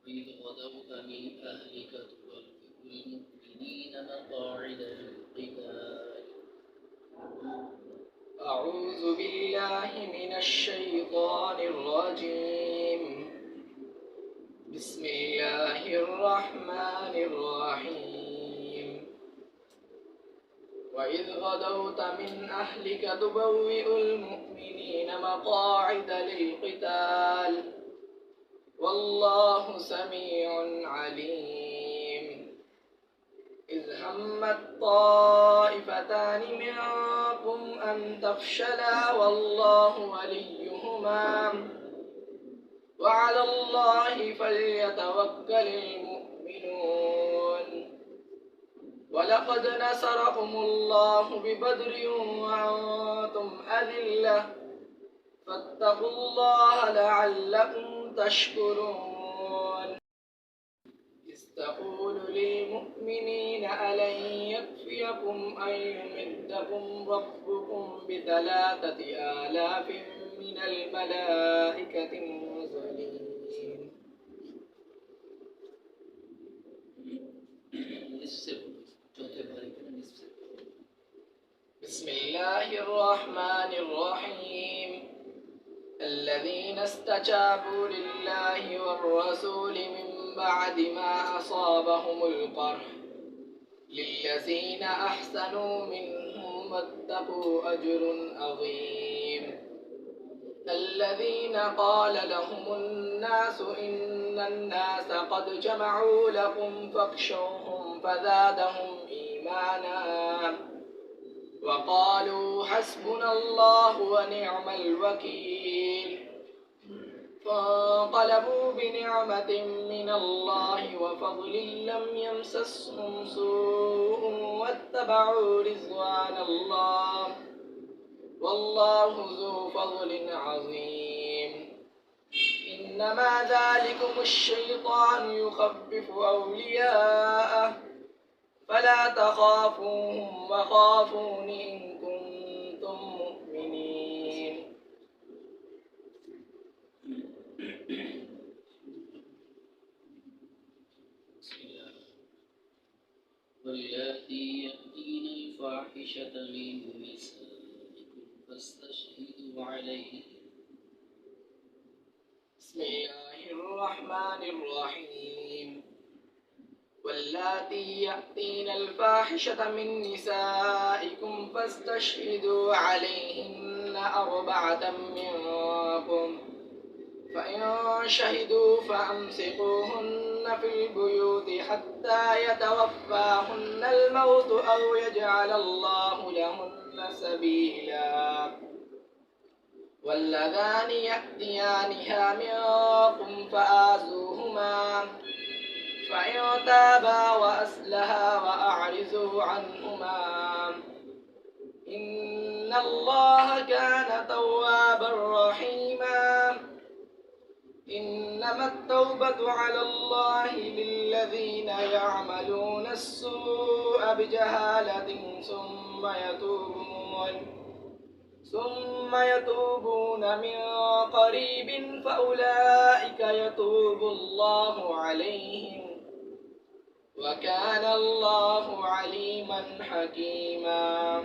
وإذ غدوت من أهلك تبوئ المؤمنين مقاعد للقتال. أعوذ بالله من الشيطان الرجيم. بسم الله الرحمن الرحيم. وإذ غدوت من أهلك تبوئ المؤمنين مقاعد للقتال والله سميع عليم. إذ همت طائفتان منكم أن تفشلا والله وليهما وعلى الله فليتوكل المؤمنون. ولقد نصركم الله ببدر وأنتم أذلة فاتقوا الله لعلكم تشكرون. إذ تقول للمؤمنين ألن يكفيكم أن يمدكم ربكم ب3,000 من الملائكة منزلين. بسم الله الرحمن الرحيم. الذين استجابوا لله والرسول من بعد ما أصابهم القرح للذين أحسنوا منهم واتقوا أجر عظيم. الذين قال لهم الناس إن الناس قد جمعوا لكم فاخشوهم فزادهم إيمانا وقالوا حسبنا الله ونعم الوكيل. فانقلبوا بنعمة من الله وفضل لم يمسسهم سوء واتبعوا رضوان الله والله ذو فضل عظيم. إنما ذلكم الشيطان يخفف أولياءه فلا تخافوهم وخافون إن كنتم مؤمنين. واللاتي يأتين الفاحشة من نسائكم فاستشهدوا عليهن. بسم الله الرحمن الرحيم. واللاتي يأتين الفاحشة من نسائكم فاستشهدوا عليهن 4 منكم فإن شهدوا فأمسكوهن في البيوت حتى يتوفاهن الموت أو يجعل الله لهن سبيلا. واللذان يأتيانها منكم فآذوهما فإن تابا وأصلحا وأعرضوا عنهما إن الله كان توابا رحيما. إنما التوبة على الله للذين يعملون السوء بجهالة ثم يتوبون من قريب فأولئك يتوب الله عليهم وكان الله عليما حكيما.